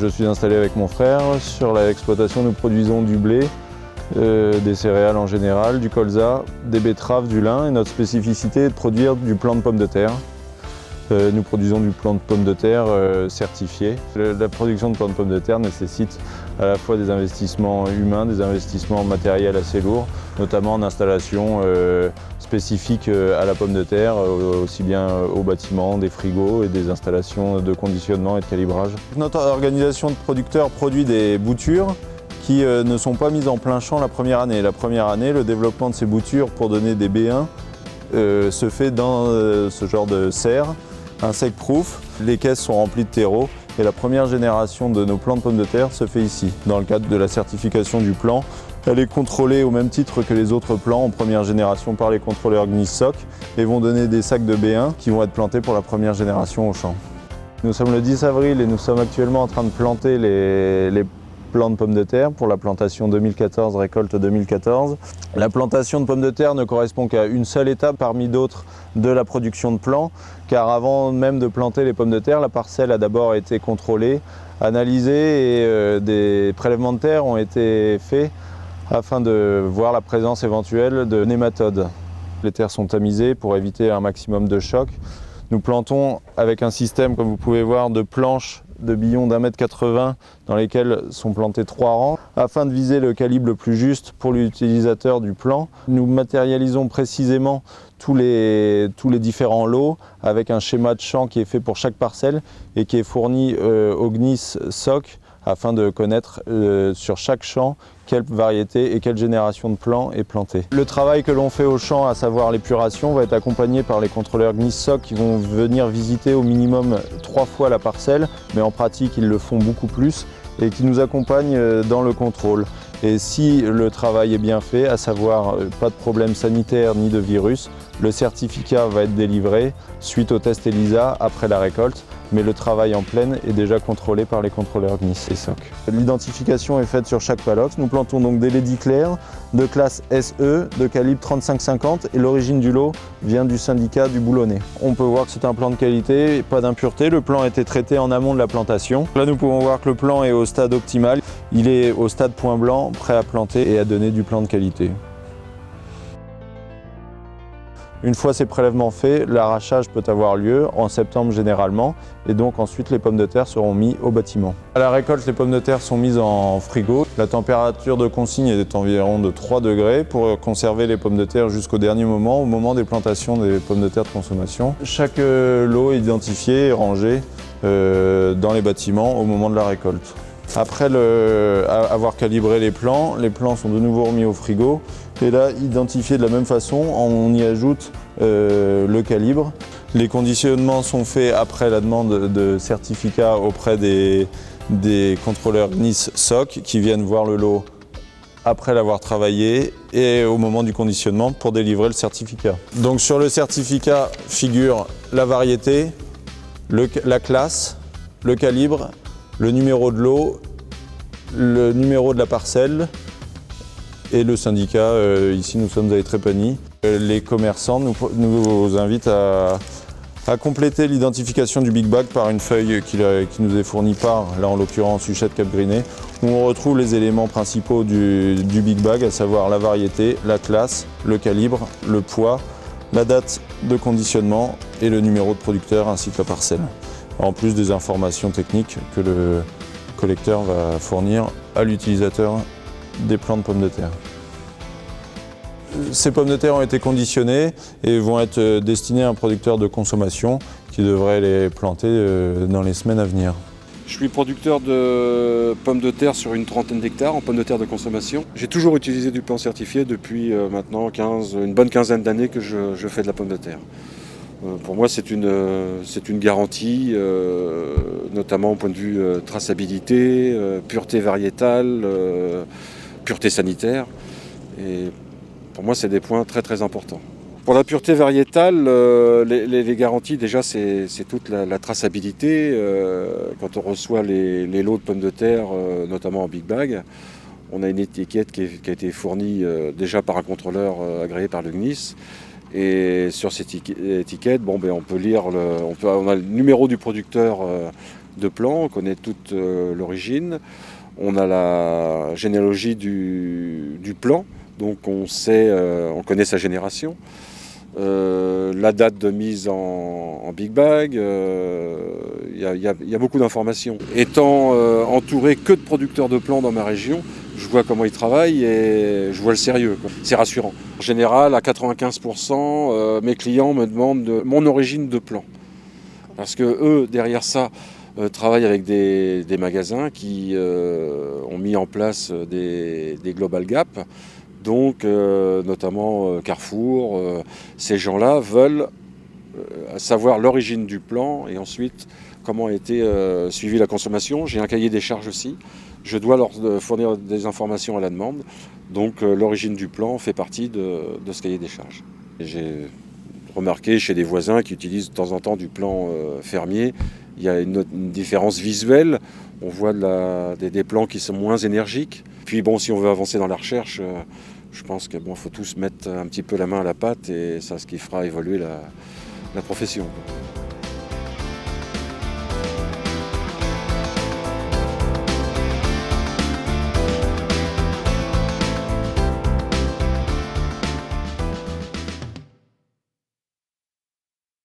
Je suis installé avec mon frère. Sur l'exploitation, nous produisons du blé, des céréales en général, du colza, des betteraves, du lin. Et notre spécificité est de produire du plant de pommes de terre. Nous produisons du plant de pommes de terre certifié. La production de plant de pommes de terre nécessite à la fois des investissements humains, des investissements matériels assez lourds, notamment en installation spécifique à la pomme de terre, aussi bien au bâtiment, des frigos et des installations de conditionnement et de calibrage. Notre organisation de producteurs produit des boutures qui ne sont pas mises en plein champ la première année. La première année, le développement de ces boutures pour donner des B1 se fait dans ce genre de serre, insect-proof. Les caisses sont remplies de terreau et la première génération de nos plants de pommes de terre se fait ici. Dans le cadre de la certification du plant, elle est contrôlée au même titre que les autres plants en première génération par les contrôleurs GNIS-SOC et vont donner des sacs de B1 qui vont être plantés pour la première génération au champ. Nous sommes le 10 avril et nous sommes actuellement en train de planter les plants de pommes de terre pour la plantation 2014, récolte 2014. La plantation de pommes de terre ne correspond qu'à une seule étape parmi d'autres de la production de plants, car avant même de planter les pommes de terre, la parcelle a d'abord été contrôlée, analysée et des prélèvements de terre ont été faits afin de voir la présence éventuelle de nématodes. Les terres sont tamisées pour éviter un maximum de choc. Nous plantons avec un système, comme vous pouvez voir, de planches de billons d'1,80 m dans lesquels sont plantés 3 rangs. Afin de viser le calibre le plus juste pour l'utilisateur du plant, nous matérialisons précisément tous les différents lots avec un schéma de champ qui est fait pour chaque parcelle et qui est fourni au GNIS-SOC afin de connaître sur chaque champ quelle variété et quelle génération de plants est plantée. Le travail que l'on fait au champ, à savoir l'épuration, va être accompagné par les contrôleurs GNIS-SOC qui vont venir visiter au minimum 3 fois la parcelle, mais en pratique ils le font beaucoup plus et qui nous accompagnent dans le contrôle. Et si le travail est bien fait, à savoir pas de problème sanitaire ni de virus, le certificat va être délivré suite au test ELISA après la récolte, mais le travail en plaine est déjà contrôlé par les contrôleurs GNIS et SOC. L'identification est faite sur chaque palox. Nous plantons donc des laidis clairs de classe SE de calibre 35-50 et l'origine du lot vient du syndicat du Boulonnais. On peut voir que c'est un plant de qualité, pas d'impureté. Le plant a été traité en amont de la plantation. Là, nous pouvons voir que le plant est au stade optimal. Il est au stade point blanc, prêt à planter et à donner du plant de qualité. Une fois ces prélèvements faits, l'arrachage peut avoir lieu en septembre généralement et donc ensuite les pommes de terre seront mises au bâtiment. À la récolte, les pommes de terre sont mises en frigo. La température de consigne est environ de 3 degrés pour conserver les pommes de terre jusqu'au dernier moment, au moment des plantations des pommes de terre de consommation. Chaque lot est identifié et rangé dans les bâtiments au moment de la récolte. Après avoir calibré les plants sont de nouveau remis au frigo. Et là, identifiés de la même façon, on y ajoute le calibre. Les conditionnements sont faits après la demande de certificat auprès des contrôleurs GNIS-SOC qui viennent voir le lot après l'avoir travaillé et au moment du conditionnement pour délivrer le certificat. Donc sur le certificat figure la variété, la classe, le calibre, le numéro de lot, le numéro de la parcelle et le syndicat. Ici nous sommes à Trépany. Les commerçants nous invitent à compléter l'identification du Big Bag par une feuille qui nous est fournie par, là en l'occurrence, Huchette Cap-Griné, où on retrouve les éléments principaux du Big Bag, à savoir la variété, la classe, le calibre, le poids, la date de conditionnement et le numéro de producteur ainsi que la parcelle. En plus des informations techniques que le collecteur va fournir à l'utilisateur des plants de pommes de terre. Ces pommes de terre ont été conditionnées et vont être destinées à un producteur de consommation qui devrait les planter dans les semaines à venir. Je suis producteur de pommes de terre sur une trentaine d'hectares en pommes de terre de consommation. J'ai toujours utilisé du plant certifié depuis maintenant une bonne quinzaine d'années que je fais de la pomme de terre. Pour moi, c'est une garantie, notamment au point de vue traçabilité, pureté variétale, pureté sanitaire. Et pour moi, c'est des points très très importants. Pour la pureté variétale, les garanties, déjà, c'est toute la traçabilité. Quand on reçoit les lots de pommes de terre, notamment en Big Bag, on a une étiquette qui a été fournie déjà par un contrôleur agréé par le GNIS. Et sur cette étiquette, on peut lire, on a le numéro du producteur de plants, on connaît toute l'origine. On a la généalogie du plant, donc on connaît sa génération. La date de mise en Big Bag, il y a beaucoup d'informations. Étant entouré que de producteurs de plants dans ma région, je vois comment ils travaillent et je vois le sérieux, quoi. C'est rassurant. En général, à 95%, mes clients me demandent mon origine de plant. Parce que eux, derrière ça, travaillent avec des magasins qui ont mis en place des Global Gap. Donc, notamment Carrefour, ces gens-là veulent savoir l'origine du plant et ensuite comment a été suivie la consommation. J'ai un cahier des charges aussi. Je dois leur fournir des informations à la demande. Donc, l'origine du plant fait partie de ce cahier des charges. Et j'ai remarqué chez des voisins qui utilisent de temps en temps du plant fermier, il y a une différence visuelle. On voit des plants qui sont moins énergiques. Puis bon, si on veut avancer dans la recherche, je pense qu'il faut tous mettre un petit peu la main à la pâte et c'est ce qui fera évoluer la profession.